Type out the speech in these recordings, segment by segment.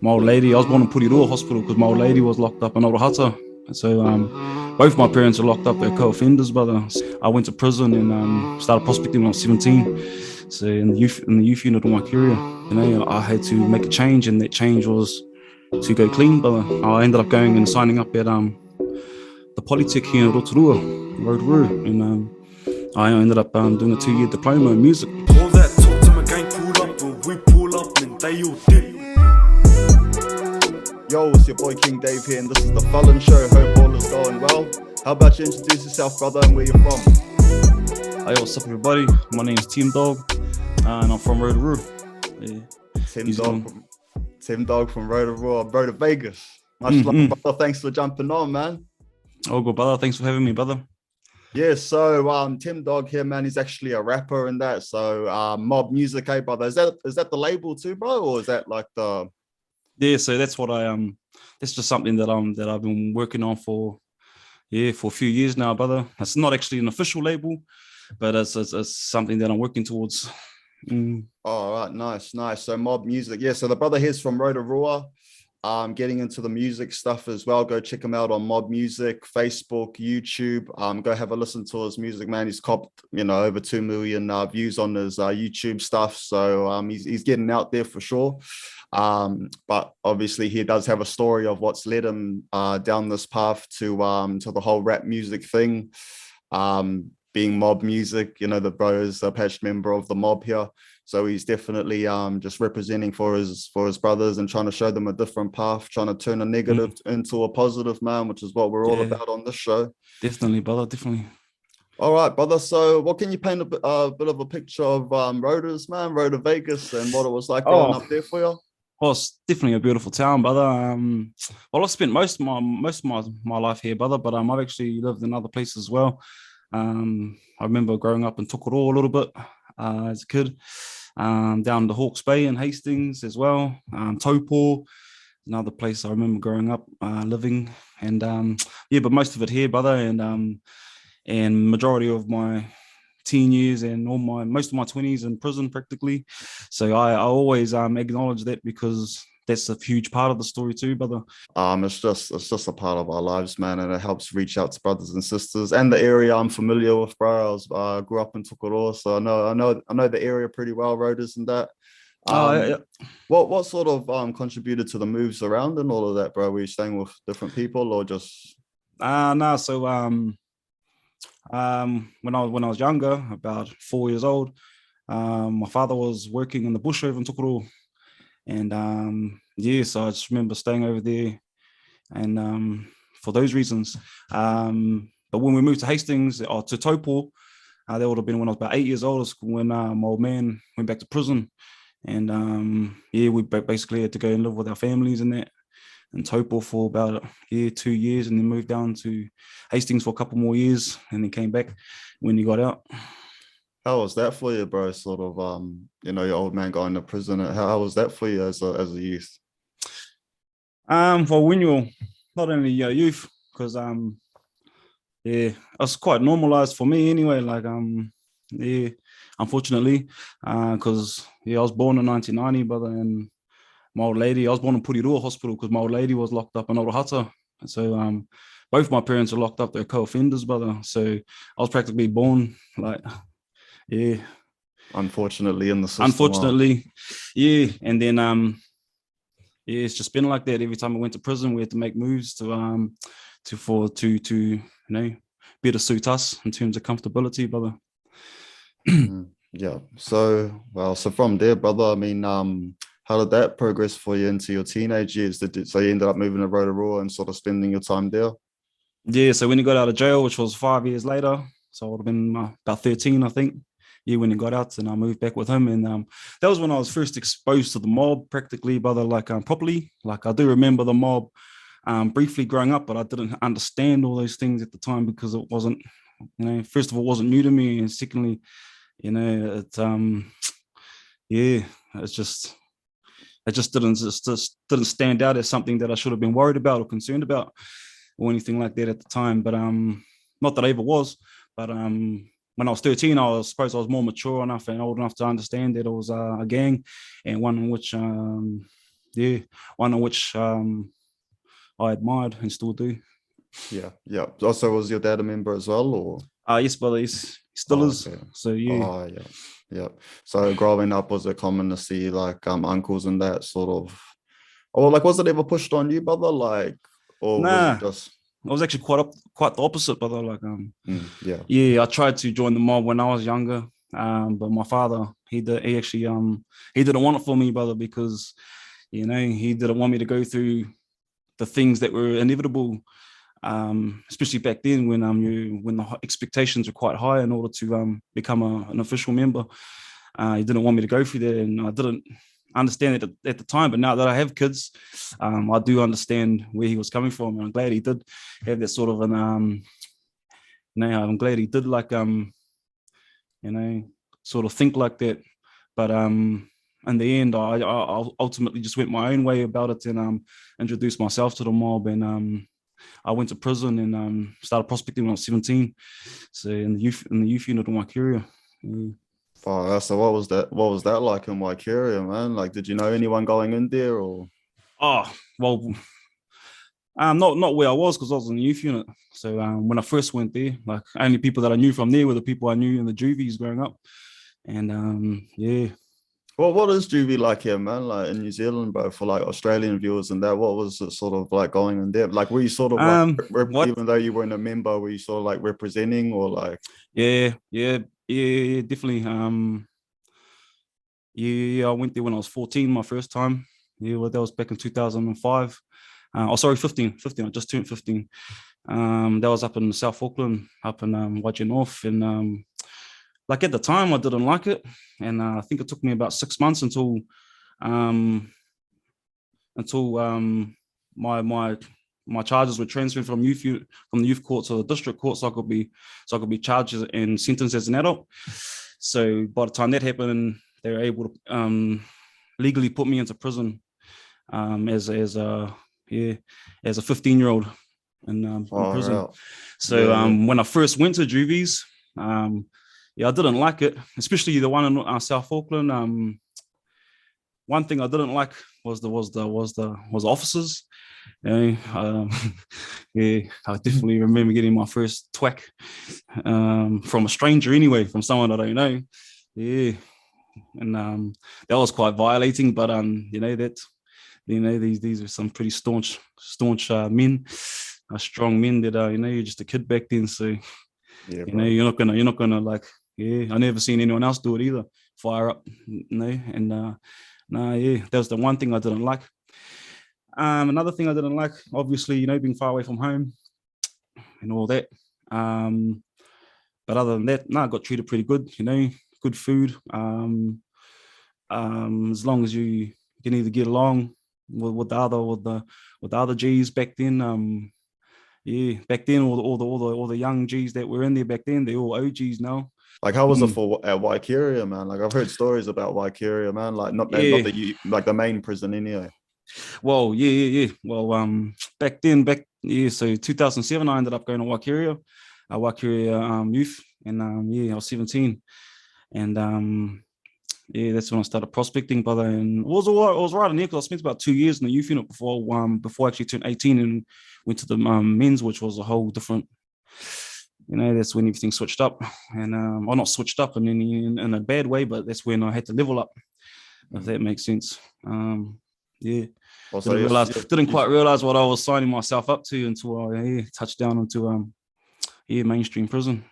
my old lady. I was born in Rotorua Hospital because my old lady was locked up in Rotorua. So both my parents are locked up. They're co-offenders, brother. I went to prison and started prospecting when I was 17. So in the youth unit of my career, I had to make a change, and that change was to go clean, brother. I ended up going and signing up at the Polytech here in Rotorua, and I ended up doing a 2-year diploma in music. All that talk to my gang pull up, and we pull up, and they all dip. Yo, it's your boy King Dave here, and this is the Fallon Show. Hope all is going well. How about you introduce yourself, brother, and where you're from? Hey, what's up, everybody? My name is Temm Dogg, and I'm from Rotorua. Yeah. Temm Dogg from Rotorua, bro, to Vegas. Much love, brother. Thanks for jumping on, man. Oh, good, brother. Thanks for having me, brother. Yeah, so Temm Dogg here, man. He's actually a rapper and that. So Mob Music, hey, brother. Is that the label too, bro, or is that like the? Yeah, so that's what that's just something that I've been working on for a few years now, brother. It's not actually an official label, but it's something that I'm working towards. All right, nice. So Mob Music, yeah. So the brother here's from Rotorua, getting into the music stuff as well. Go check him out on Mob Music, Facebook, YouTube. Go have a listen to his music, man. He's copped, over 2 million views on his YouTube stuff. So he's getting out there for sure. But obviously he does have a story of what's led him down this path to the whole rap music thing. Being Mob Music, the bro is a patched member of the Mob here. So he's definitely just representing for his brothers and trying to show them a different path, trying to turn a negative into a positive, man, which is what we're all about on this show. Definitely, brother, definitely. All right, brother. So what can you paint a bit of a picture of Rotorua, man, Rotorua, Vegas, and what it was like growing up there for you? Well, it's definitely a beautiful town, brother. Well, I've spent most of my life here, brother, but I've actually lived in other places as well. I remember growing up in Rotorua a little bit as a kid, down to Hawke's Bay and Hastings as well. Taupo, another place I remember growing up living, and but most of it here, brother, and majority of my teen years and most of my 20s in prison practically. So I always acknowledge that because that's a huge part of the story too, brother. It's just a part of our lives, man, and it helps reach out to brothers and sisters and the area I'm familiar with, bro. I grew up in Rotorua, so I know the area pretty well, Rodas and that. Yeah. What sort of contributed to the moves around and all of that, bro? Were you staying with different people or just? No. So when I was younger, about 4 years old, my father was working in the bush over in Rotorua. And so I just remember staying over there, and for those reasons. But when we moved to Hastings or to Taupo, that would have been when I was about 8 years old. When my old man went back to prison, and we basically had to go and live with our families and that in Taupo for about 2 years, and then moved down to Hastings for a couple more years, and then came back when he got out. How was that for you, bro? Sort of, your old man going to prison. How was that for you as a youth? Well, when you're not only a youth, because it was quite normalized for me anyway. Like unfortunately, because I was born in 1990, brother, and my old lady. I was born in Rotorua Hospital because my old lady was locked up in Rotorua. So both my parents are locked up. They're co-offenders, brother. So I was practically born like. Yeah. Unfortunately, in the system. Unfortunately, yeah. And then it's just been like that. Every time I went to prison, we had to make moves to better suit us in terms of comfortability, brother. Yeah. So from there, brother, I mean, how did that progress for you into your teenage years? So you ended up moving to Rotorua and sort of spending your time there? Yeah. So when he got out of jail, which was 5 years later, so I would have been about 13, I think. Yeah, when he got out, and I moved back with him, and that was when I was first exposed to the mob, practically, brother, like properly. Like I do remember the mob briefly growing up, but I didn't understand all those things at the time because it wasn't, first of all, it wasn't new to me, and secondly, it just didn't stand out as something that I should have been worried about or concerned about or anything like that at the time. But not that I ever was, but when I was 13, I suppose I was more mature enough and old enough to understand that it was a gang, and one in which yeah, one of which I admired and still do. Yeah, yeah. Also, was your dad a member as well, or? Yes, brother, he still Oh, is. okay. So yeah. Oh, yeah, yeah. So growing up, was it common to see like uncles and that sort of, or like was it ever pushed on you, brother? Like, or was it Nah, just? I was actually quite the opposite, brother. Like Yeah. yeah, I tried to join the mob when I was younger. But my father, he actually he didn't want it for me, brother, because he didn't want me to go through the things that were inevitable, especially back then when the expectations were quite high in order to become an official member. He didn't want me to go through that, and I didn't understand it at the time. But now that I have kids, I do understand where he was coming from, and I'm glad he did have that sort of an I'm glad he did like sort of think like that. But in the end, I ultimately just went my own way about it and introduced myself to the mob, and I went to prison and started prospecting when I was 17. So in the youth unit in Waikaria. Yeah. Oh, so what was that? What was that like in Waikaria, man? Like, did you know anyone going in there, or? Oh well, not where I was because I was in the youth unit. So when I first went there, like only people that I knew from there were the people I knew in the juvies growing up. And yeah. Well, what is juvie like here, man? Like in New Zealand, bro, for like Australian viewers and that, what was it sort of like going in there? Like, were you sort of like, What? even though you weren't a member, were you sort of like representing or like? Yeah, definitely. Yeah, I went there when I was 14, my first time. Yeah, well, that was back in 2005. Sorry, 15. I just turned 15. That was up in South Auckland, up in Waikato North, and like at the time, I didn't like it, and I think it took me about 6 months um, until my charges were transferred from from the youth court to the district court, so I could be charged and sentenced as an adult. So by the time that happened, they were able to legally put me into prison as a 15-year-old in Oh, prison. right. So Yeah, yeah. when I first went to juvies, I didn't like it, especially the one in South Auckland. One thing I didn't like was the officers. Yeah, I definitely remember getting my first thwack from a stranger anyway, from someone I don't know. Yeah, and that was quite violating. But these are some pretty staunch men, strong men that you're just a kid back then, so Yeah, bro. you're not gonna like, yeah, I never seen anyone else do it either, fire up, and nah, yeah, that was the one thing I didn't like. Another thing I didn't like, obviously, being far away from home and all that. But other than that, I got treated pretty good, good food. As long as you can either get along with the other G's back then. Yeah, back then all the young G's that were in there back then, they're all OGs now. Like, how was it for at Waikaria, man? Like, I've heard stories about Waikaria, man. Like, not Yeah. that you like the main prison anyway. Well, yeah. Well, back, so 2007, I ended up going to Waikaria youth, and I was 17, and yeah, that's when I started prospecting, brother, and it was all right. I was right in there because I spent about 2 years in the youth unit before I actually turned 18 and went to the men's, which was a whole different. That's when everything switched up, and well, not switched up in a bad way, but that's when I had to level up, if that makes sense. Yeah. Well, so Didn't quite realize what I was signing myself up to until I touched down into mainstream prison.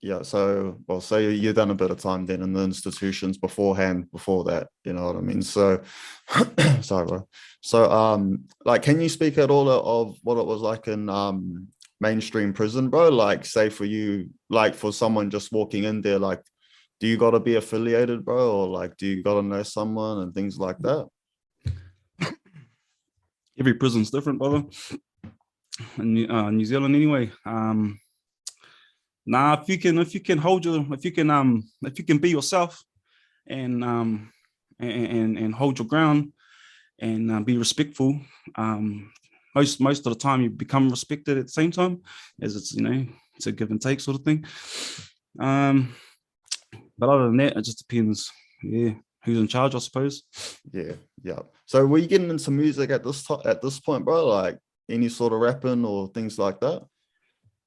yeah. So, well, so you've done a bit of time then in the institutions beforehand, before that, you know what I mean? So, sorry, bro. So, like, can you speak at all of what it was like in mainstream prison, bro? Like, say for you, like for someone just walking in there, like, do you got to be affiliated, bro, or like, do you got to know someone and things like that? Every prison's different, brother. In New Zealand, anyway. If you can if you can be yourself and hold your ground and be respectful, most of the time you become respected at the same time, as it's a give and take sort of thing. But other than that, it just depends, yeah, who's in charge, I suppose. Yeah, yeah. So were you getting into music at this point, bro? Like any sort of rapping or things like that?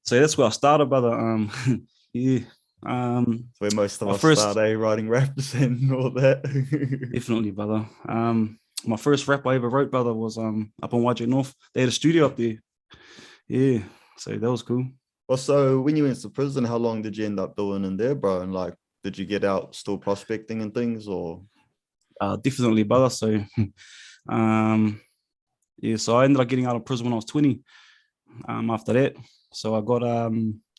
So that's where I started, brother. Yeah. Where most of My us first, start, writing raps and all that. definitely, brother. My first rap I ever wrote, brother, was up on YJ North. They had a studio up there. Yeah. So that was cool. Well, so when you went to prison, how long did you end up doing in there, bro? And like, did you get out still prospecting and things, or? Definitely, brother. So, yeah. So I ended up getting out of prison when I was 20. After that, so I got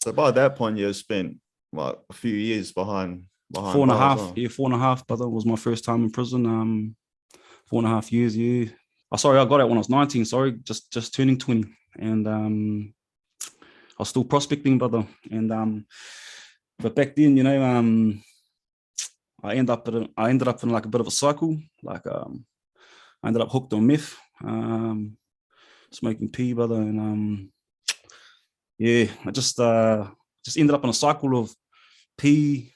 So by that point, you spent like a few years behind four and a bars, half. huh? Yeah, 4.5. Brother, was my first time in prison. 4.5 years. Yeah. Oh, sorry, I got out when I was 19. Sorry, just turning 20, and I was still prospecting, brother. And but back then, I ended up in like a bit of a cycle. Like I ended up hooked on meth, smoking pee, brother, and yeah, I just ended up in a cycle of pee,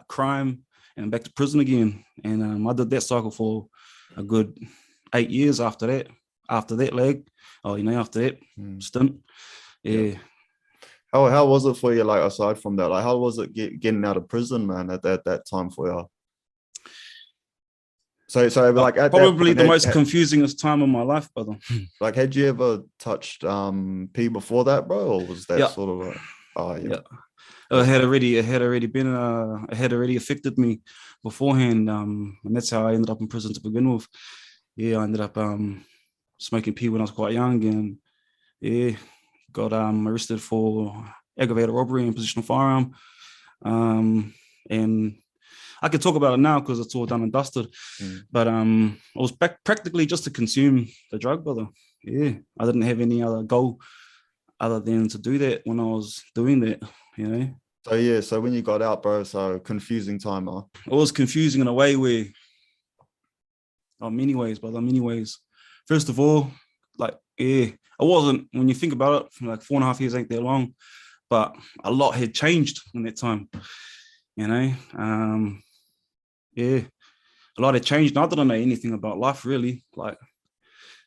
crime, and back to prison again. And I did that cycle for a good 8 years after that. After that leg, after that stint, yeah. How was it for you? Like aside from that, like how was it getting out of prison, man? At that time for you? So like at that Probably point, the most confusingest time of my life, brother. like had you ever touched pee before that, bro, or was that Yeah, sort of like, oh yeah, it had already affected me beforehand, and that's how I ended up in prison to begin with. Yeah, I ended up smoking pee when I was quite young, and yeah, got arrested for aggravated robbery and possession of firearm. And I could talk about it now because it's all done and dusted. But it was practically just to consume the drug, brother. Yeah, I didn't have any other goal other than to do that when I was doing that. So yeah, so when you got out, bro, so confusing time, huh? It was confusing in a way where, many ways, brother, many ways. First of all, like, yeah, I wasn't, when you think about it, like 4.5 years ain't that long, but a lot had changed in that time, yeah, a lot had changed. And I didn't know anything about life, really. Like,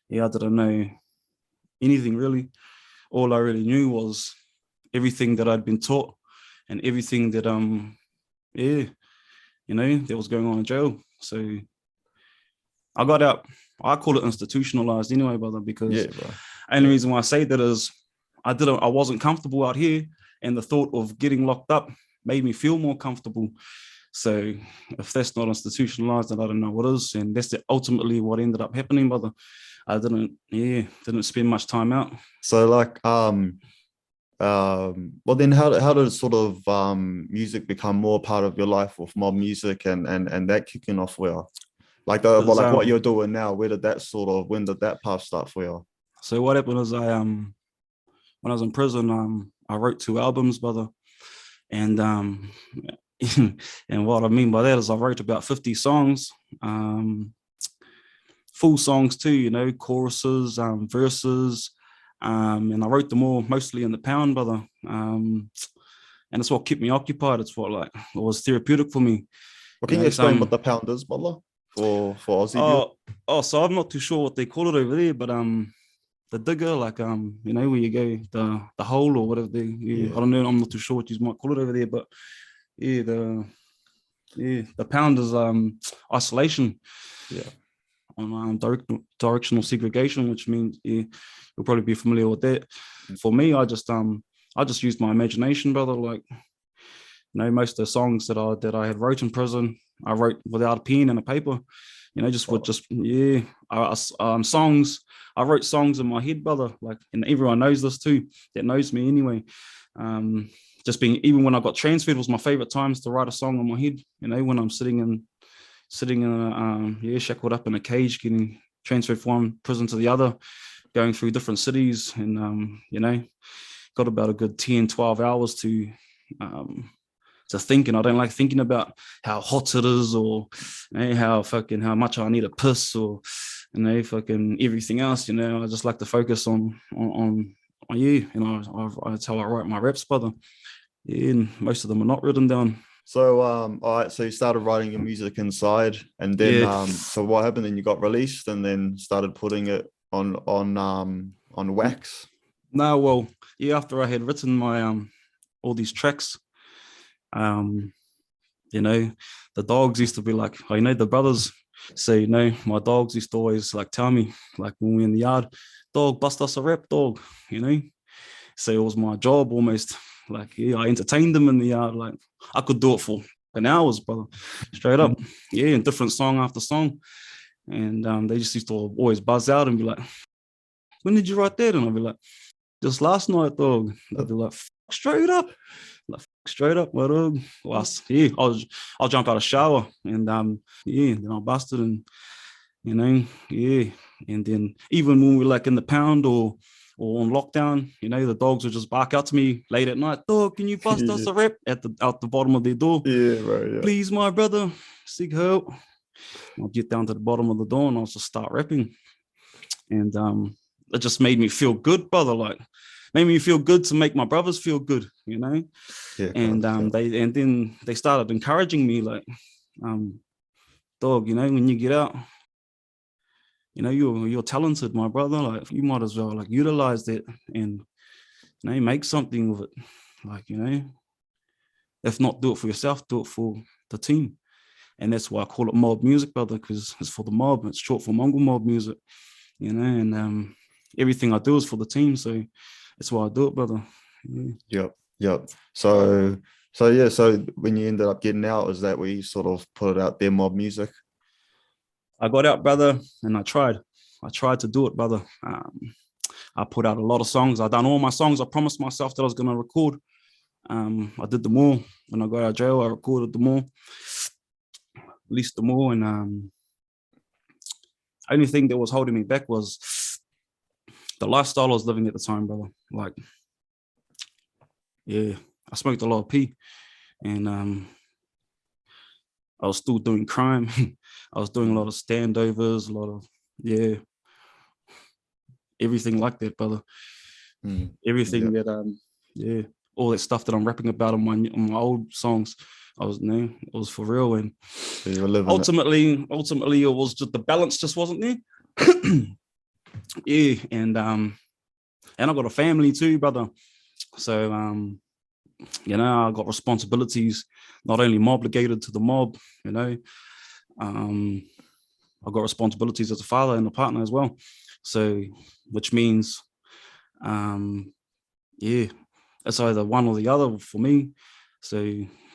yeah, I didn't know anything, really. All I really knew was everything that I'd been taught and everything that, that was going on in jail. So I got out. I call it institutionalized anyway, brother, because Yeah, bro. only reason why I say that is I wasn't comfortable out here, and the thought of getting locked up made me feel more comfortable. So if that's not institutionalized, then I don't know what is. And that's ultimately what ended up happening, brother. I didn't spend much time out. So like well then how did sort of music become more part of your life with mob music and that kicking off where like what you're doing now, when did that path start for you? So what happened is when I was in prison, I wrote 2 albums, brother. And and what I mean by that is I wrote about 50 songs, full songs too, choruses, verses, and I wrote them all mostly in the pound, brother. And it's what kept me occupied. It's what it was therapeutic for me. Well, can you explain what the pound is, Butler, for Aussie viewers? So I'm not too sure what they call it over there, but the digger, where you go, the hole or whatever I don't know, I'm not too sure what you might call it over there, but yeah, the pound is isolation. Yeah. Directional segregation, which means you'll probably be familiar with that. For me, I just used my imagination, brother. Like, most of the songs that I had wrote in prison, I wrote without a pen and a paper. Songs. I wrote songs in my head, brother. Like, and everyone knows this too. That knows me anyway. Even when I got transferred, was my favorite times to write a song in my head. When I'm sitting in shackled up in a cage, getting transferred from one prison to the other, going through different cities, and got about a good 10, 12 hours to think. And I don't like thinking about how hot it is, or how much I need a piss, or fucking everything else. I just like to focus on you. That's how I write my raps, brother. Yeah, and most of them are not written down. So all right, so you started writing your music inside, and then Yeah. so what happened? Then you got released, and then started putting it on wax. No, well, yeah, after I had written my all these tracks, um, you know, the dogs used to be like, oh, the brothers say, my dogs used to always like tell me, like when we in the yard, dog, bust us a rap, dog, you know. So it was my job almost. Like, yeah, I entertained them in the yard. Like I could do it for an hours, brother. Straight up. Yeah, and different song after song. And they just used to always buzz out and be like, when did you write that? And I'd be like, just last night, dog. They'd be like, straight up. Like straight up, my dog. Yeah, I'll jump out of shower and yeah, then I'll bust it and yeah. And then even when we're like in the pound or on lockdown, the dogs would just bark out to me late at night, dog, can you bust us a rap out the bottom of their door? Yeah, right. Yeah. Please, my brother, seek help. I'll get down to the bottom of the door and I'll just start rapping. And it just made me feel good, brother. Like made me feel good to make my brothers feel good, Yeah, and then they started encouraging me like, dog, when you get out, you're talented, my brother. Like you might as well like utilize that and make something of it. Like, if not do it for yourself, do it for the team. And that's why I call it mob music, brother, because it's for the mob. It's short for Mongrel Mob music, and everything I do is for the team. So that's why I do it, brother. Yeah. Yep. So yeah, so when you ended up getting out, is that where you sort of put it out there, mob music? I got out, brother, and I tried to do it, brother. I put out a lot of songs. I done all my songs. I promised myself that I was going to record. I did them all. When I got out of jail, I recorded them all, released them all, and only thing that was holding me back was the lifestyle I was living at the time, brother. Like, yeah, I smoked a lot of pee, and I was still doing crime. I was doing a lot of standovers, a lot of, yeah, everything like that, brother. Everything that, yeah, all that stuff that I'm rapping about on my old songs, I was for real. And so you were living ultimately, it was just the balance just wasn't there. Yeah, and I got a family too, brother. So I got responsibilities, not only obligated to the mob, I got responsibilities as a father and a partner as well. So, which means, yeah, it's either one or the other for me. So,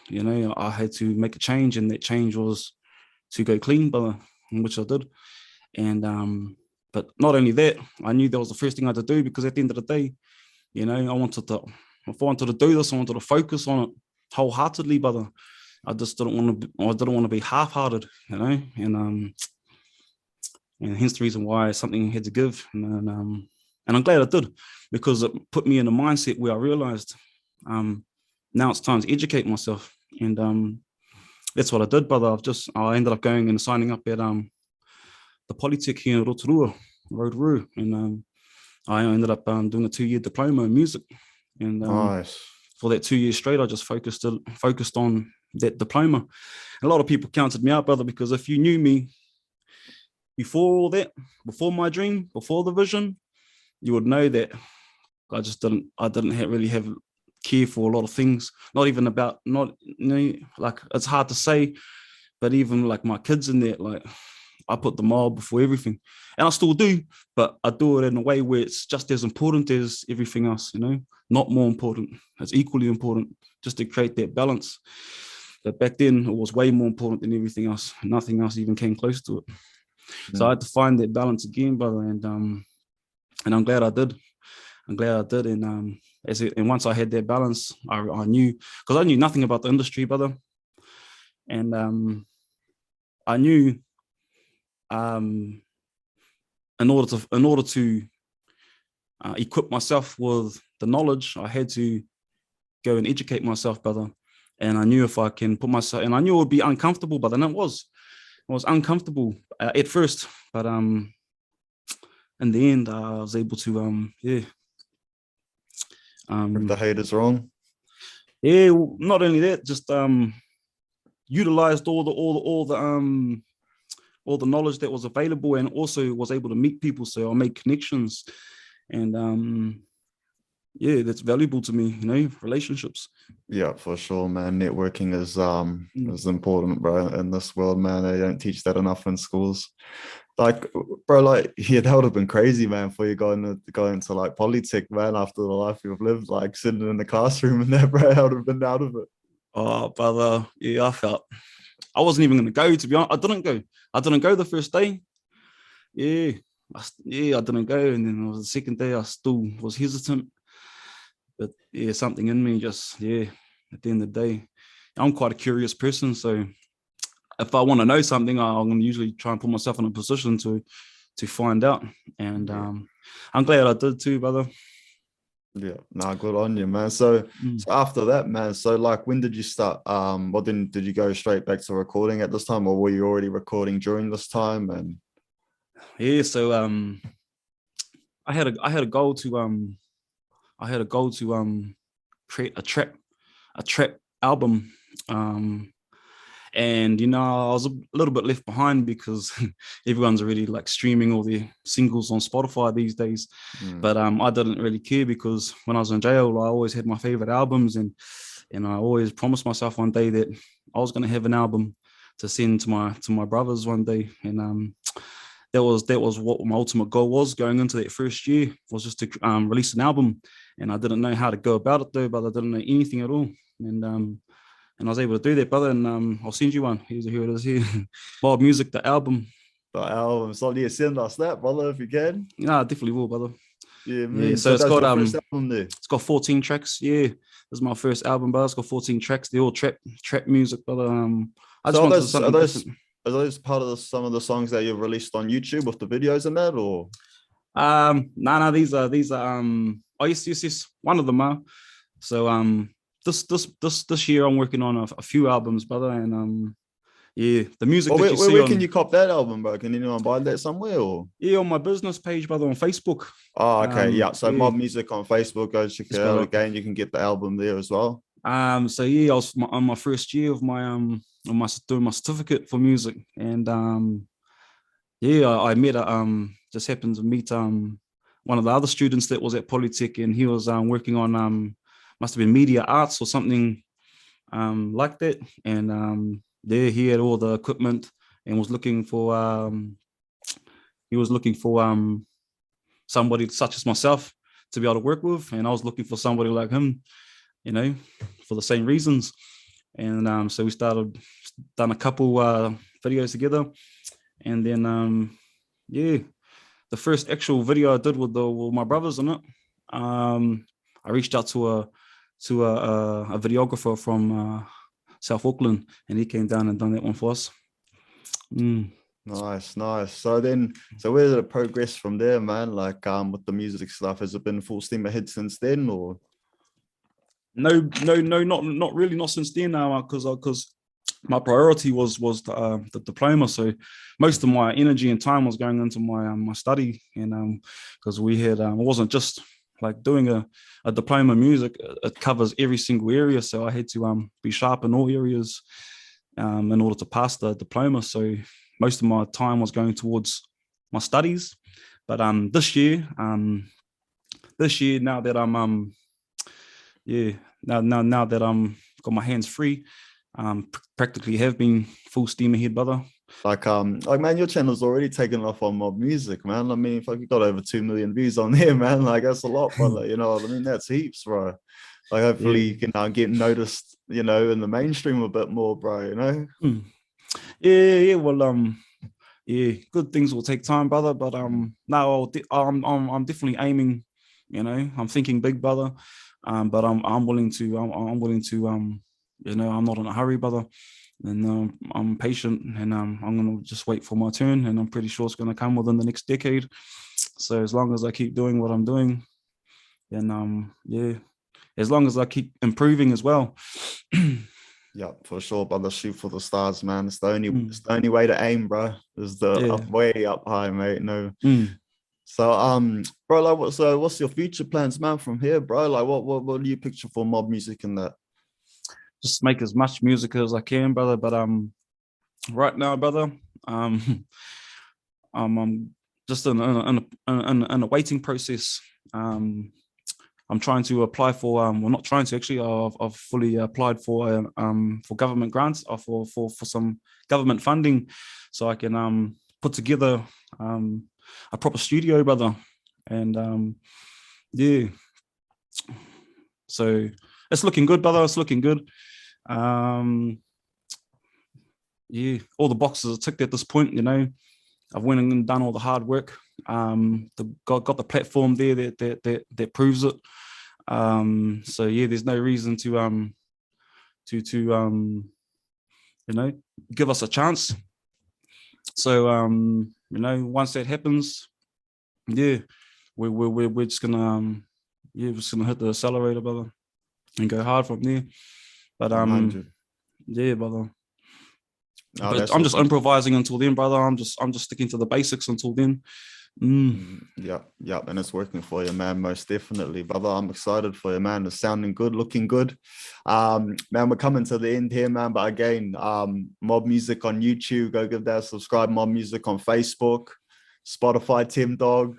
I had to make a change, and that change was to go clean, brother, which I did. And but not only that, I knew that was the first thing I had to do, because at the end of the day, if I wanted to do this, I wanted to focus on it wholeheartedly, brother. I just didn't want to be half-hearted, and hence the reason why something had to give. And I'm glad I did, because it put me in a mindset where I realized now it's time to educate myself. And that's what I did, brother. I ended up going and signing up at the Polytech here in Rotorua, and I ended up doing a 2-year diploma in music. And nice. For that 2 years straight, I just focused on that diploma. And a lot of people counted me out, brother, because if you knew me before all that, before my dream, before the vision, you would know that I didn't really have care for a lot of things. Not even about, like, it's hard to say, but even like my kids in there, like, I put the mob before everything, and I still do, but I do it in a way where it's just as important as everything else, not more important. It's equally important, just to create that balance. But back then it was way more important than everything else. Nothing else even came close to it. So I had to find that balance again, brother, and I'm glad I did. And once I had that balance, I knew, because I knew nothing about the industry, brother, and I knew in order to equip myself with the knowledge, I had to go and educate myself, brother. And I knew if I can put myself, and I knew it would be uncomfortable, but then it was uncomfortable at first, but in the end, I was able to Prove the haters wrong. yeah, not only that, just utilized all the knowledge that was available, and also was able to meet people. So I made connections, and yeah, that's valuable to me, relationships. Yeah, for sure, man. Networking Mm. is important, bro, in this world, man. They don't teach that enough in schools. Like, bro, like, yeah, that would have been crazy, man, for you go into like polytech, man, after the life you've lived, like sitting in the classroom and that, bro. I would have been out of it. Oh, brother, yeah, I wasn't even going to go, to be honest. I didn't go the first day. Yeah, I didn't go, and then it was the second day. I still was hesitant, but yeah, something in me just, yeah. At the end of the day, I'm quite a curious person, so if I want to know something, I'm going to usually try and put myself in a position to find out. And I'm glad I did too, brother. Yeah, nah, good on you, man. So, so after that, man, so like, when did you start? Well, then did you go straight back to recording at this time, or were you already recording during this time? And Yeah, so I had a goal to create a trap album. And I was a little bit left behind because everyone's already like streaming all their singles on Spotify these days. But I didn't really care, because when I was in jail, I always had my favorite albums, and I always promised myself one day that I was going to have an album to send to my brothers one day. And that was what my ultimate goal was going into that first year, was just to release an album. And I didn't know how to go about it though, but I didn't know anything at all. And I was able to do that, brother. And I'll send you one. Here it is here. Mob Music, the album. the album, so yeah, send us that, brother, if you can. Yeah, I definitely will, brother. Yeah, man. Yeah, so it's that's got your first album there. it's got 14 tracks. Yeah, this is my first album, brother. It's got 14 tracks. They're all trap music, brother. I just So wanted something different. are those part of some of the songs that you've released on YouTube with the videos and that, or? No, these are oh yes, one of them are. So this year I'm working on a few albums, brother, and yeah, the music Well, that you see where on, can you cop that album, bro? Can anyone buy that somewhere, or? yeah, on my business page, brother, on Facebook. Oh, okay, yeah. So Yeah, Mob Music on Facebook, go check it out brother. again. You can get the album there as well. So yeah, I was on my first year of my doing my certificate for music, and yeah, I met just happened to meet one of the other students that was at Polytech, and he was working on must have been media arts or something like that, and there he had all the equipment and was looking for somebody such as myself to be able to work with, and I was looking for somebody like him, for the same reasons. And so we done a couple videos together, and then yeah, the first actual video I did with my brothers in it, I reached out to a videographer from South Auckland, and he came down and done that one for us. Nice. So where did it progress from there, man? Like with the music stuff, has it been full steam ahead since then, or? No, not really, not since then now, because my priority was the diploma. So most of my energy and time was going into my study, and because we had it wasn't just like doing a diploma in music, it covers every single area, so I had to be sharp in all areas in order to pass the diploma. So most of my time was going towards my studies. But this year now that I'm now that I'm got my hands free, practically have been full steam ahead, brother. Like man, your channel's already taken off on Mob Music, man. I mean, you got over 2 million views on there, man. Like, that's a lot, brother. You know what I mean? That's heaps, bro. Like, hopefully you can get noticed, in the mainstream a bit more, bro. Yeah. Well, yeah, good things will take time, brother. But no, I'm definitely aiming. I'm thinking big, brother. But I'm willing to. I'm willing to. I'm not in a hurry, brother. And I'm patient, and I'm gonna just wait for my turn, and I'm pretty sure it's gonna come within the next decade. So as long as I keep doing what I'm doing, then yeah, as long as I keep improving as well. Yeah, for sure, brother. Shoot for the stars, man. It's the only way to aim, bro. Is way up high, mate. No. So bro, like, what's your future plans, man, from here, bro? Like, what do you picture for Mob Music and that? just make as much music as I can, brother. But right now, brother, I'm just in a waiting process. I'm trying to apply for well, not trying to actually. I've fully applied for government grants or for some government funding, so I can put together a proper studio, brother. And yeah, so it's looking good, brother. It's looking good. Yeah, all the boxes are ticked at this point. You know, I've went and done all the hard work. Got the platform there that proves it. So yeah, there's no reason to you know, give us a chance. So you know, once that happens, yeah, we're just gonna we're just gonna hit the accelerator, brother, and go hard from there. But 100. yeah, brother. Oh, But I'm just improvising until then, brother. I'm just sticking to the basics until then. Yeah, and it's working for you, man. Most definitely, brother. I'm excited for you, man. It's sounding good, looking good. Man, we're coming to the end here, man. But again, Mob Music on YouTube. Go give that a subscribe. Mob Music on Facebook, Spotify, Temm Dogg.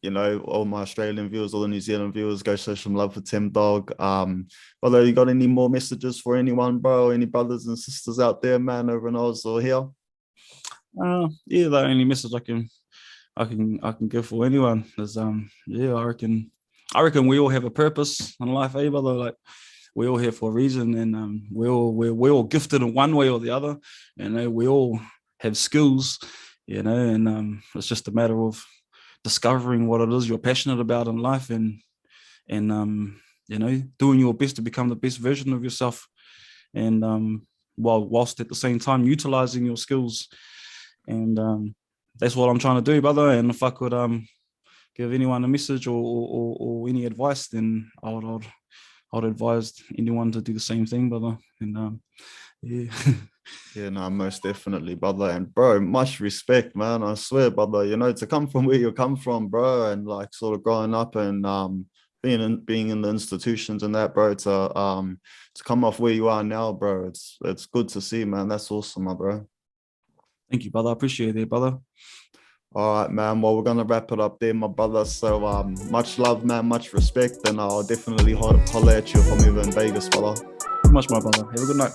You know, all my Australian viewers, all the New Zealand viewers, go show some love for Temm Dogg. Brother, you got any more messages for anyone, bro? Any brothers and sisters out there, man, over in Oz or here? Yeah, the only message I can give for anyone is yeah, I reckon we all have a purpose in life, eh, brother? Like, we're all here for a reason, and we're all gifted in one way or the other. You know, we all have skills, you know, and it's just a matter of discovering what it is you're passionate about in life, and you know, doing your best to become the best version of yourself, and whilst at the same time utilizing your skills. And that's what I'm trying to do, brother. And if I could give anyone a message or any advice, then I'd advise anyone to do the same thing, brother. And yeah. Yeah, no, most definitely, brother. And bro, much respect, man. I swear, brother, you know, to come from where you come from, bro, and like sort of growing up and being in the institutions and that, bro, to come off where you are now, bro, it's good to see, man. That's awesome, my bro. Thank you, brother. I appreciate it, brother. All right, man. Well, we're gonna wrap it up there, my brother. So much love, man, much respect, and I'll definitely holler at you if I'm ever in Vegas, brother. Too much, my brother. Have a good night.